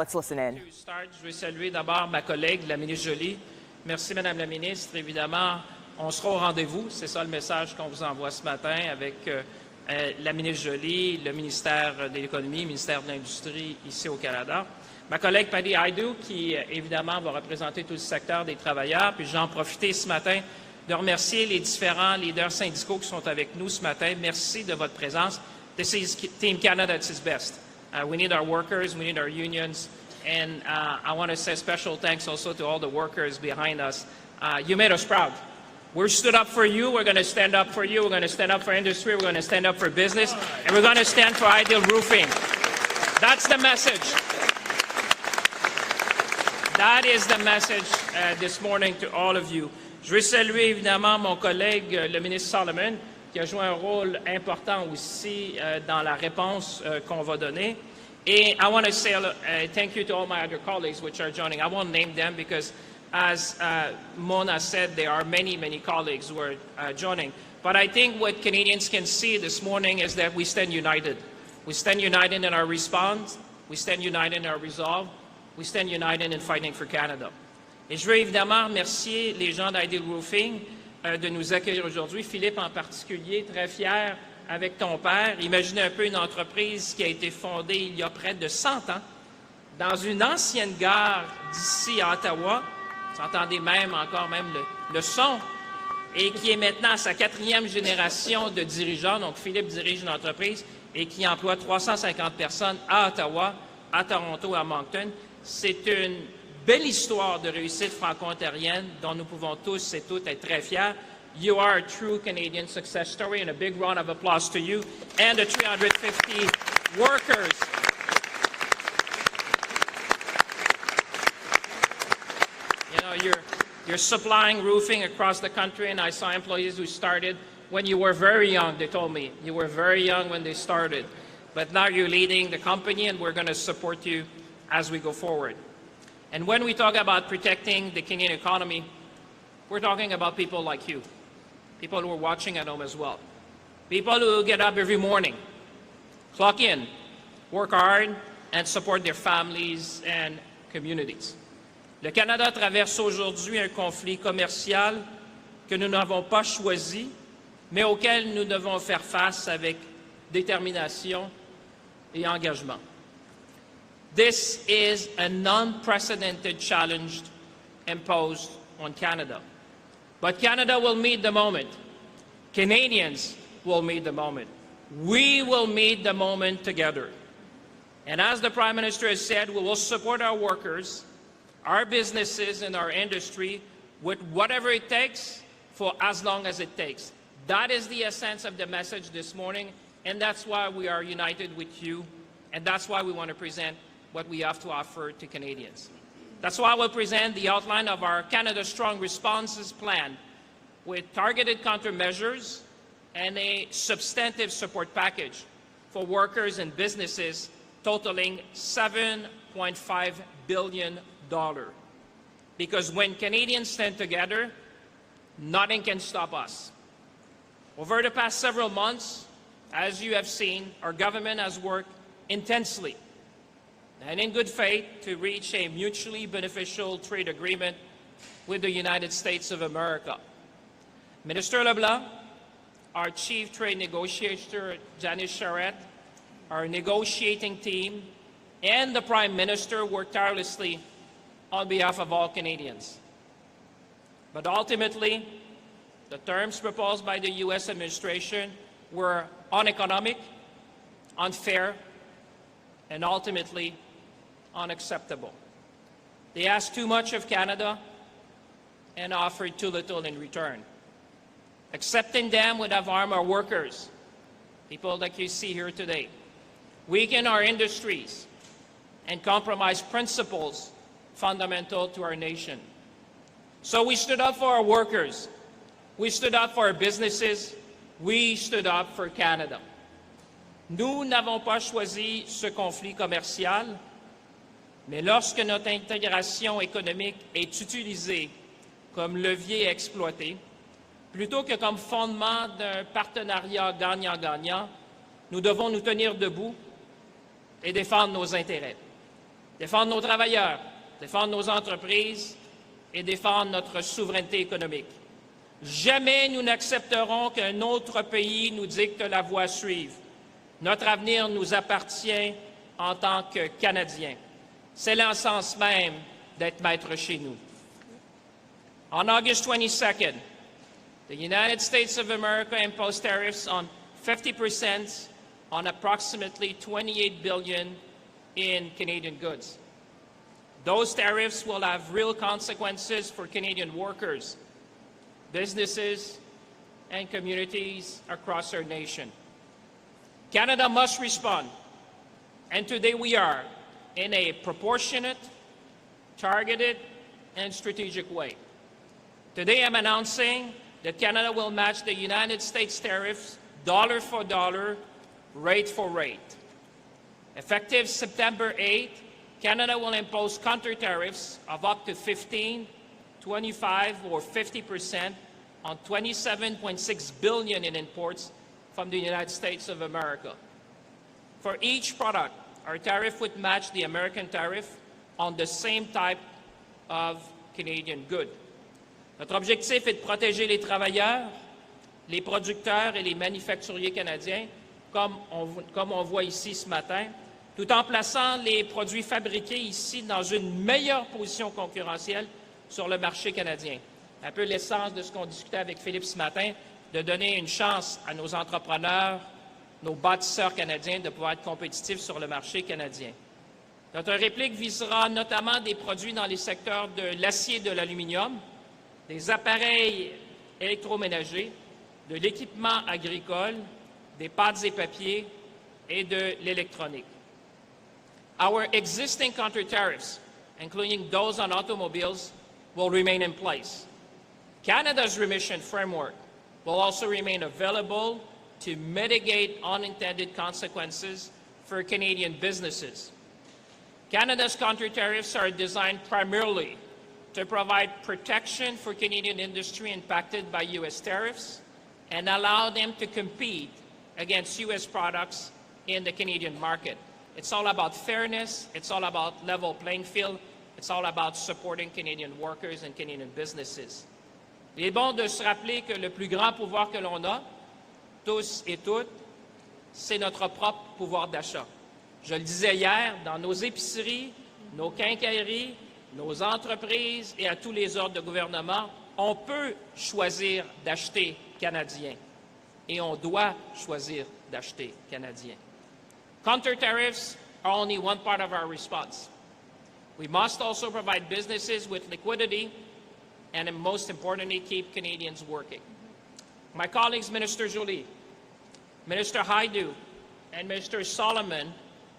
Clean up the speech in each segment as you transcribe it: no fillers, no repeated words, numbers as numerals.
Let's listen in. Je vais saluer d'abord ma collègue, la ministre Joly. Merci, Madame la ministre. Évidemment, on sera au rendez-vous. C'est ça le message qu'on vous envoie ce matin avec la ministre Joly, le ministère de l'Économie, le ministère de l'Industrie ici au Canada. Ma collègue Patty Hajdu, qui évidemment va représenter tout le secteur des travailleurs. Puis j'en profite ce matin de remercier les différents leaders syndicaux qui sont avec nous ce matin. Merci de votre présence. This is Team Canada at its best. We need our workers, we need our unions, and I want to say special thanks also to all the workers behind us. You made us proud. We stood up for you, we're going to stand up for you, we're going to stand up for industry, we're going to stand up for business, and we're going to stand for Ideal Roofing. That's the message. That is the message this morning to all of you. Je veux saluer évidemment mon collègue, le ministre Solomon, qui a joué un rôle important aussi dans la réponse qu'on va donner. Et I want to say thank you to all my other colleagues which are joining. I won't name them because, as Mona said, there are many, many colleagues who are joining. But I think what Canadians can see this morning is that we stand united. We stand united in our response. We stand united in our resolve. We stand united in fighting for Canada. Et je veux évidemment remercier les gens d'Ideal Roofing de nous accueillir aujourd'hui. Philippe en particulier, très fier avec ton père. Imaginez un peu une entreprise qui a été fondée il y a près de 100 ans dans une ancienne gare d'ici à Ottawa. Vous entendez même le son. Et qui est maintenant à sa 4e génération de dirigeants. Donc Philippe dirige une entreprise et qui emploie 350 personnes à Ottawa, à Toronto, à Moncton. C'est une belle histoire de réussite franco-ontarienne dont nous pouvons tous et toutes être très fiers. You are a true Canadian success story, and a big round of applause to you and the 350 workers. You know, you're supplying roofing across the country, and I saw employees who started when you were very young, they told me. You were very young when they started. But now you're leading the company, and we're going to support you as we go forward. And when we talk about protecting the Canadian economy, we're talking about people like you, people who are watching at home as well, people who get up every morning, clock in, work hard, and support their families and communities. Le Canada traverse aujourd'hui un conflit commercial que nous n'avons pas choisi, mais auquel nous devons faire face avec détermination et engagement. This is an unprecedented challenge imposed on Canada. But Canada will meet the moment. Canadians will meet the moment. We will meet the moment together. And as the Prime Minister has said, we will support our workers, our businesses, and our industry with whatever it takes for as long as it takes. That is the essence of the message this morning, and that's why we are united with you, and that's why we want to present what we have to offer to Canadians. That's why we'll present the outline of our Canada Strong Responses Plan with targeted countermeasures and a substantive support package for workers and businesses totaling $7.5 billion. Because when Canadians stand together, nothing can stop us. Over the past several months, as you have seen, our government has worked intensely and in good faith to reach a mutually beneficial trade agreement with the United States of America. Minister LeBlanc, our Chief Trade Negotiator, Janice Charette, our negotiating team, and the Prime Minister worked tirelessly on behalf of all Canadians. But ultimately, the terms proposed by the U.S. administration were uneconomic, unfair, and ultimately unacceptable. They asked too much of Canada and offered too little in return. Accepting them would have harmed our workers, people like you see here today, weaken our industries, and compromise principles fundamental to our nation. So we stood up for our workers, we stood up for our businesses, we stood up for Canada. Nous n'avons pas choisi ce conflit commercial, mais lorsque notre intégration économique est utilisée comme levier exploité, plutôt que comme fondement d'un partenariat gagnant-gagnant, nous devons nous tenir debout et défendre nos intérêts. défendre nos travailleurs, défendre nos entreprises et défendre notre souveraineté économique. Jamais nous n'accepterons qu'un autre pays nous dicte la voie à suivre. Notre avenir nous appartient en tant que Canadiens. C'est l'essence même d'être maître chez nous. On August 22nd, the United States of America imposed tariffs on 50% on approximately $28 billion in Canadian goods. Those tariffs will have real consequences for Canadian workers, businesses, and communities across our nation. Canada must respond, and today we are, in a proportionate, targeted, and strategic way. Today I'm announcing that Canada will match the United States tariffs dollar for dollar, rate for rate. Effective September 8, Canada will impose counter tariffs of up to 15, 25, or 50% on $27.6 billion in imports from the United States of America. For each product, our tariff would match the American tariff on the same type of Canadian good. Notre objectif est de protéger les travailleurs, les producteurs et les manufacturiers canadiens, comme on voit ici ce matin, tout en plaçant les produits fabriqués ici dans une meilleure position concurrentielle sur le marché canadien. Un peu l'essence de ce qu'on discutait avec Philippe ce matin, de donner une chance à nos entrepreneurs, nos bâtisseurs canadiens de pouvoir être compétitifs sur le marché canadien. Notre réplique visera notamment des produits dans les secteurs de l'acier et de l'aluminium, des appareils électroménagers, de l'équipement agricole, des pâtes et papiers et de l'électronique. Our existing counter tariffs, including those on automobiles, will remain in place. Canada's remission framework will also remain available to mitigate unintended consequences for Canadian businesses. Canada's counter tariffs are designed primarily to provide protection for Canadian industry impacted by U.S. tariffs and allow them to compete against U.S. products in the Canadian market. It's all about fairness, it's all about level playing field, it's all about supporting Canadian workers and Canadian businesses. Il est bon de se rappeler que le plus grand pouvoir que l'on a, tous et toutes, c'est notre propre pouvoir d'achat. Je le disais hier, dans nos épiceries, nos quincailleries, nos entreprises et à tous les ordres de gouvernement, on peut choisir d'acheter canadien et on doit choisir d'acheter canadien. Counter tariffs are only one part of our response. We must also provide businesses with liquidity and, most importantly, keep Canadians working. My colleagues, Minister Joly, Minister Hajdu, and Minister Solomon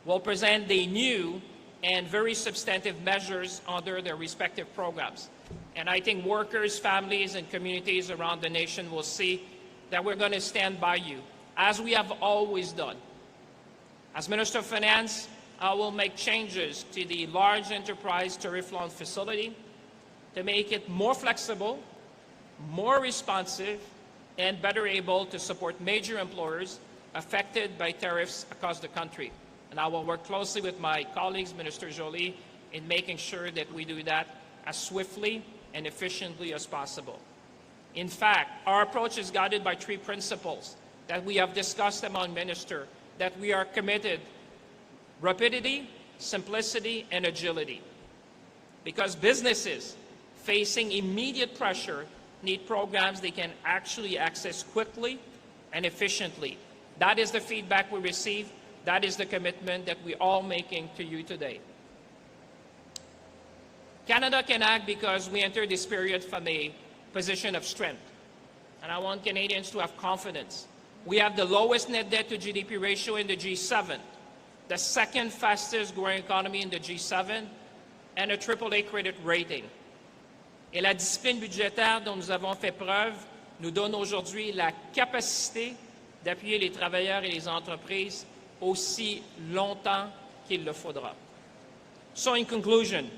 will present the new and very substantive measures under their respective programs. And I think workers, families, and communities around the nation will see that we're going to stand by you, as we have always done. As Minister of Finance, I will make changes to the large enterprise tariff loan facility to make it more flexible, more responsive, and better able to support major employers affected by tariffs across the country. And I will work closely with my colleagues, Minister Joly, in making sure that we do that as swiftly and efficiently as possible. In fact, our approach is guided by three principles that we have discussed among ministers, that we are committed: rapidity, simplicity, and agility. Because businesses facing immediate pressure need programs they can actually access quickly and efficiently. That is the feedback we receive. That is the commitment that we're all making to you today. Canada can act because we enter this period from a position of strength. And I want Canadians to have confidence. We have the lowest net debt to GDP ratio in the G7, the second fastest growing economy in the G7, and a AAA credit rating. Et la discipline budgétaire dont nous avons fait preuve nous donne aujourd'hui la capacité d'appuyer les travailleurs et les entreprises aussi longtemps qu'il le faudra. So in conclusion,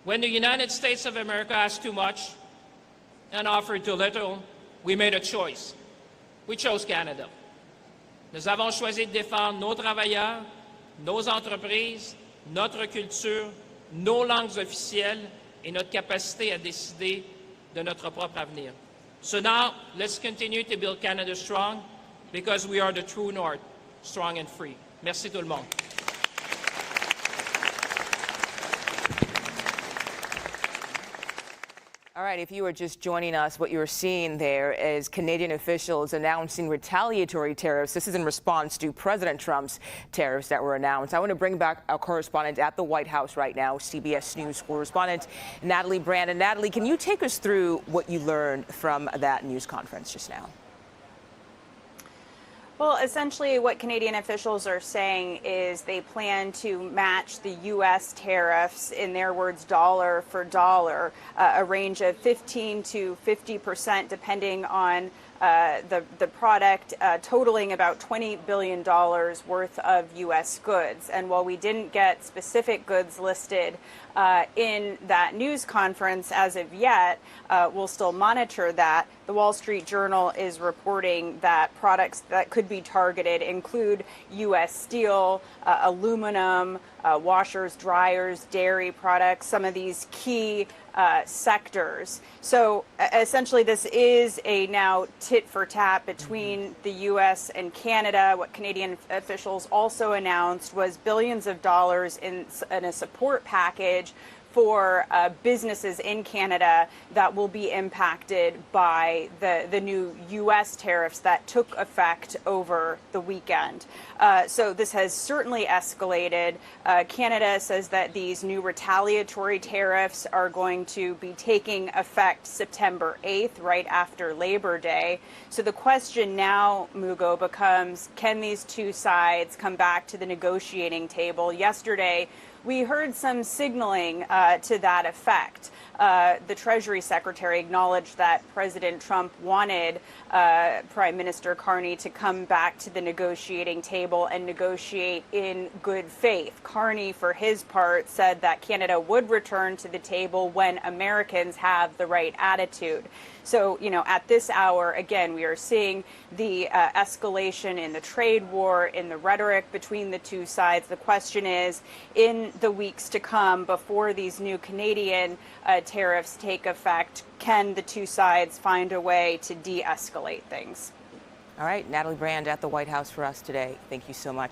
when the United States of America asked too much and offered too little, we made a choice. We chose Canada. Nous avons choisi de défendre nos travailleurs, nos entreprises notre culture, nos langues officielles et notre capacité à décider de notre propre avenir. So now, let's continue to build Canada strong because we are the true North, strong and free. Merci tout le monde. All right, if you are just joining us, what you're seeing there is Canadian officials announcing retaliatory tariffs. This is in response to President Trump's tariffs that were announced. I want to bring back our correspondent at the White House right now, CBS News correspondent Natalie Brand. And Natalie, can you take us through what you learned from that news conference just now? Well, essentially what Canadian officials are saying is they plan to match the U.S. tariffs, in their words, dollar for dollar, a range of 15 to 50%, depending on the product, totaling about $20 billion worth of U.S. goods. And while we didn't get specific goods listed in that news conference as of yet, we'll still monitor that. The Wall Street Journal is reporting that products that could be targeted include U.S. steel, aluminum, washers, dryers, dairy products, some of these key sectors. So essentially this is a now tit for tat between the U.S. and Canada. What Canadian officials also announced was billions of dollars in a support package for businesses in Canada that will be impacted by the new U.S. tariffs that took effect over the weekend. So this has certainly escalated. Canada says that these new retaliatory tariffs are going to be taking effect September 8th, right after Labor Day. So the question now, Mugo, becomes, can these two sides come back to the negotiating table? Yesterday, we heard some signaling to that effect. The Treasury Secretary acknowledged that President Trump wanted Prime Minister Carney to come back to the negotiating table and negotiate in good faith. Carney, for his part, said that Canada would return to the table when Americans have the right attitude. So, you know, at this hour, again, we are seeing the escalation in the trade war, in the rhetoric between the two sides. The question is, in the weeks to come, before these new Canadian tariffs take effect, can the two sides find a way to de-escalate things? All right, Natalie Brand at the White House for us today. Thank you so much.